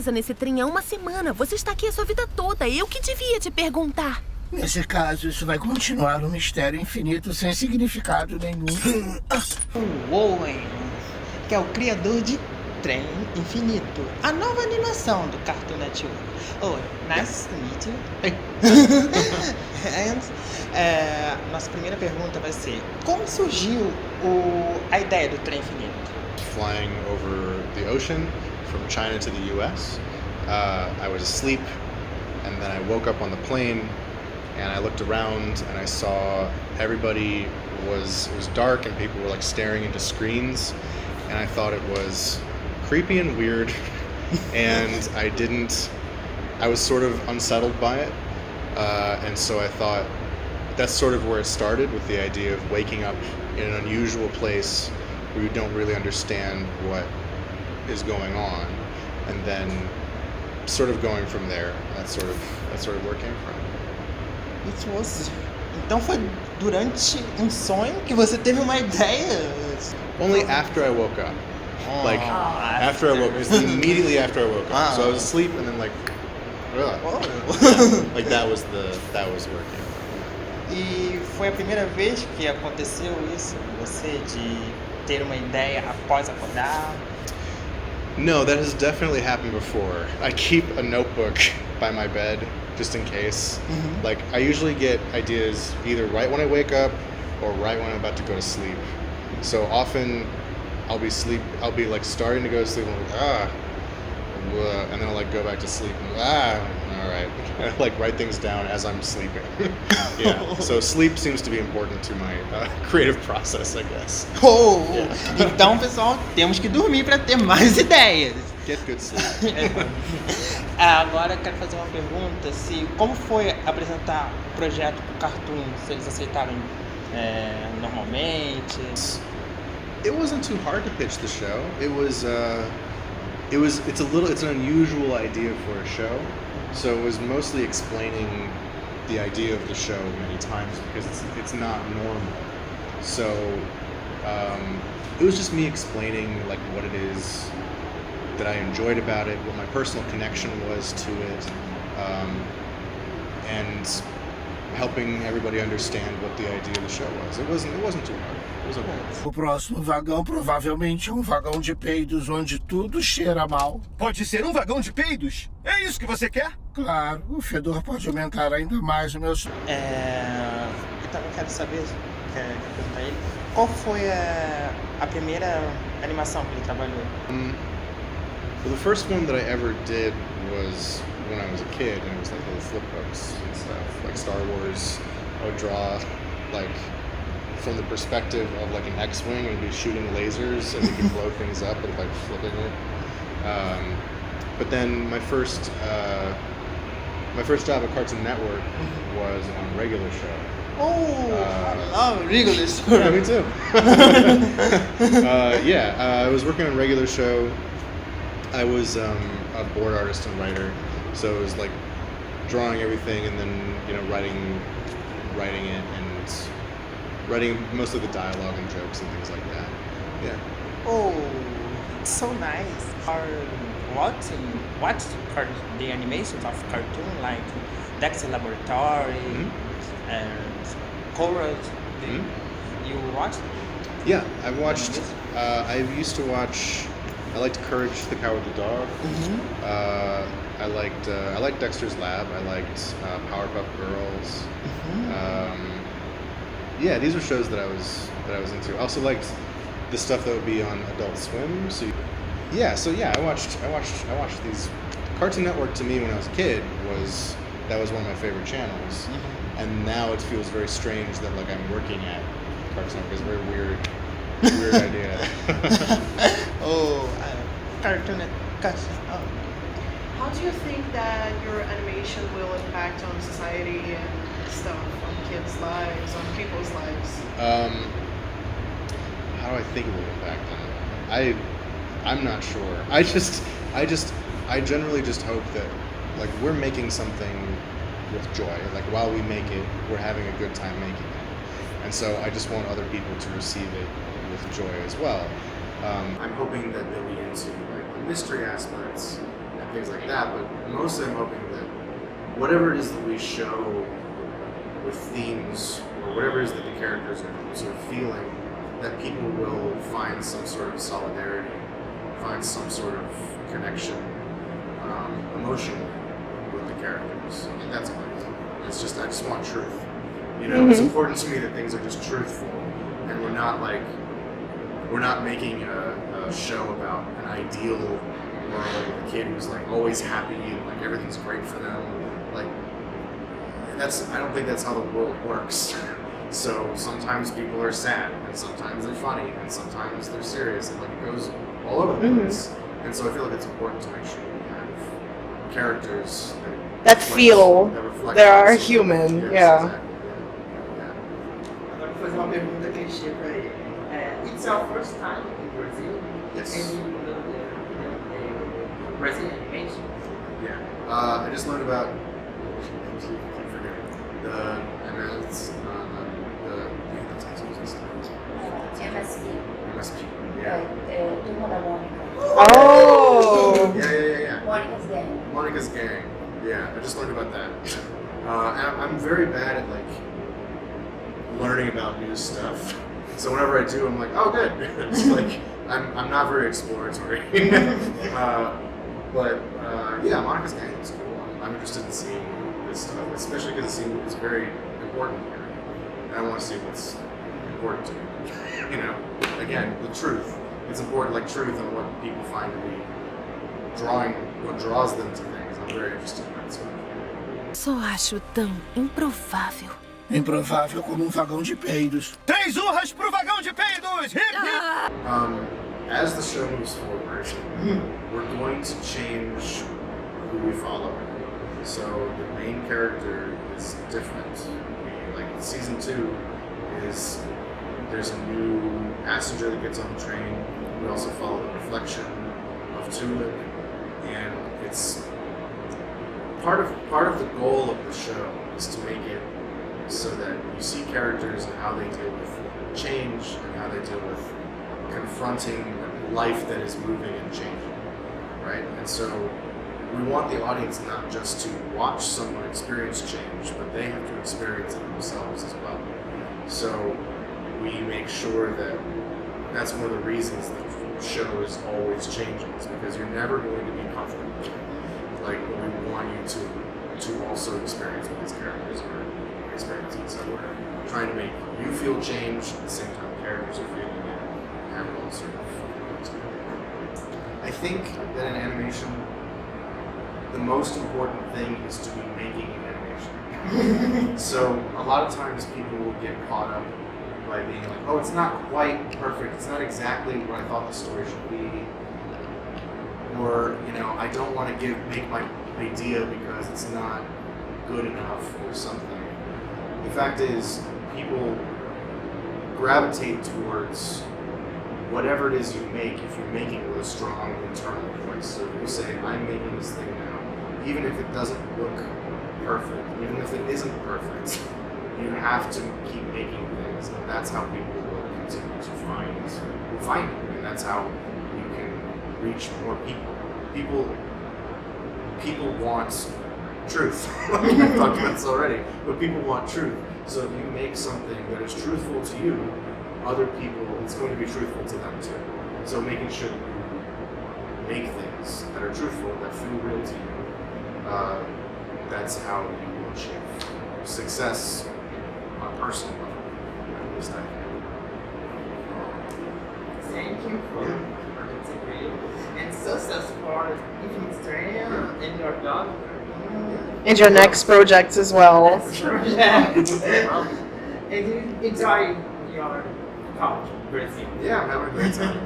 presa nesse trem há uma semana. Você está aqui a sua vida toda. Eu que devia te perguntar. Nesse caso, isso vai continuar um mistério infinito sem significado nenhum. O Owen, que é o criador de Trem Infinito, a nova animação do Cartoon Network. Owen, nice to meet you. Nossa primeira pergunta vai ser: como surgiu a ideia do Trem Infinito? Flying over the ocean from China to the US. I was asleep, and then I woke up on the plane, and I looked around, and I saw everybody it was dark, and people were like staring into screens, and I thought it was creepy and weird, and I was sort of unsettled by it, and so I thought that's sort of where it started, with the idea of waking up in an unusual place where you don't really understand what is going on, and then sort of going from there. That's sort of where it came from. Então foi durante um sonho que você teve uma ideia? Only after I woke up. After I woke up. It was immediately after I woke up. So I was asleep, and then like that was where it came from. E foi a primeira vez que aconteceu isso com você, de ter uma ideia após acordar? No, that has definitely happened before. I keep a notebook by my bed just in case. Mm-hmm. Like, I usually get ideas either right when I wake up or right when I'm about to go to sleep. So often I'll be like starting to go to sleep and I'm like, and then I'll like go back to sleep and all right. I like write things down as I'm sleeping. Yeah. So sleep seems to be important to my creative process, I guess. Yeah. Então, pessoal, temos que dormir para ter mais ideias. Get good sleep. Agora eu quero fazer uma pergunta, como foi apresentar o projeto pro Cartoon? Se eles aceitaram normalmente? It wasn't too hard to pitch the show. It's an unusual idea for a show. So it was mostly explaining the idea of the show many times because it's not normal. So it was just me explaining like what it is that I enjoyed about it, what my personal connection was to it, and helping everybody understand what the idea of the show was. It wasn't too hard. It was okay. O próximo vagão provavelmente é um vagão de peidos onde tudo cheira mal. Pode ser um vagão de peidos? É isso que você quer? Claro, o fedor pode aumentar ainda mais o meu... Então eu quero saber, quero perguntar a ele, qual foi a primeira animação que ele trabalhou? Well, the first one that I ever did was when I was a kid, and it was like little flip books and stuff, like Star Wars. I would draw like from the perspective of like an X-wing, and be shooting lasers, and we could blow things up and like flipping it. But then my first job at Cartoon Network was on Regular Show. I love Regular Show. Yeah, me too. I was working on Regular Show. I was a board artist and writer, so it was like drawing everything and then writing it and writing most of the dialogue and jokes and things like that. Yeah. Oh, so nice. What the animations of cartoon like Dexter Laboratory and Chorus? You watched? Yeah, I've watched. I used to watch. I liked Courage the Cowardly Dog. I liked Dexter's Lab. I liked Powerpuff Girls. These were shows that I was into. I also liked the stuff that would be on Adult Swim. I watched these. Cartoon Network to me when I was a kid was one of my favorite channels, and now it feels very strange that like I'm working at Cartoon Network. It's a very weird idea. Cartoon Network. How do you think that your animation will impact on society and stuff, on kids' lives, on people's lives? How do I think it will impact them? I'm not sure. I generally just hope that like we're making something with joy. Like while we make it, we're having a good time making it. And so I just want other people to receive it with joy as well. I'm hoping that they'll be into like the mystery aspects and things like that. But mostly I'm hoping that whatever it is that we show with themes, or whatever it is that the characters are sort of feeling, that people will find some sort of solidarity, find some sort of connection emotionally with the characters. And that's all it is. It's just, I just want truth. You know, it's important to me that things are just truthful, and we're not making a show about an ideal world with a kid who's like always happy and like everything's great for them. Like, I don't think that's how the world works. So sometimes people are sad, and sometimes they're funny, and sometimes they're serious, and like it goes all over the place. And so I feel like it's important to make sure we have characters that feel reflect they are us. human. Yes, Yeah. exactly. Agora vou fazer uma pergunta clichê para ele. It's our first time in Brazil. Yes. And you know the Brazilian animation. Yeah. I just learned about. I keep forgetting. MSP. Yeah. Turma da Mônica. Oh. Yeah. Mônica's Gang. Monica's gang. Yeah, I just learned about that. And I'm very bad at like learning about new stuff. So whenever I do, I'm like, oh, good. It's like I'm not very exploratory. But Monica's gang is cool. I'm interested in seeing this stuff, especially because it's very important here, and I want to see what's important to me. You know, again, the truth. It's important, like truth, and what people find to be what draws them to things. I'm very interested in that sort of thing. Só acho tão improvável. Improvável como um vagão de peidos. 3 urras pro vagão de peidos! Hip, hip! As the show moves forward, we're going to change who we follow. So the main character is different. Like season 2 is there's a new passenger that gets on the train. We also follow the reflection of Tulip, and it's part of the goal of the show is to make it so that you see characters and how they deal with change and how they deal with confronting life that is moving and changing, right? And so we want the audience not just to watch someone experience change, but they have to experience it themselves as well. So we make sure that that's one of the reasons the show is always changing, is because you're never going to be comfortable. Like, we want you to also experience what these characters are experiencing. So we're trying to make you feel change at the same time the characters are feeling it, and have it all sort of come together. I think that in animation, the most important thing is to be making an animation. So a lot of times people will get caught up by being like, oh, it's not quite perfect, it's not exactly what I thought the story should be, or, you know, I don't want to make my idea because it's not good enough or something. The fact is, people gravitate towards whatever it is you make if you're making it with a strong internal voice. So if you say, I'm making this thing now, even if it doesn't look perfect, even if it isn't perfect, you have to keep making things, and that's how people will continue to find it, and that's how you can reach more people. People want truth. We've talked about this already, but people want truth. So if you make something that is truthful to you, other people, it's going to be truthful to them too. So making sure that you make things that are truthful, that feel real to you, that's how you will achieve success on a personal level, at least I think. Thank you for participating. And success for Infinite Trem and your dog. And your next projects as well. And you enjoy your college, Brazil. Yeah, I'm having a great time.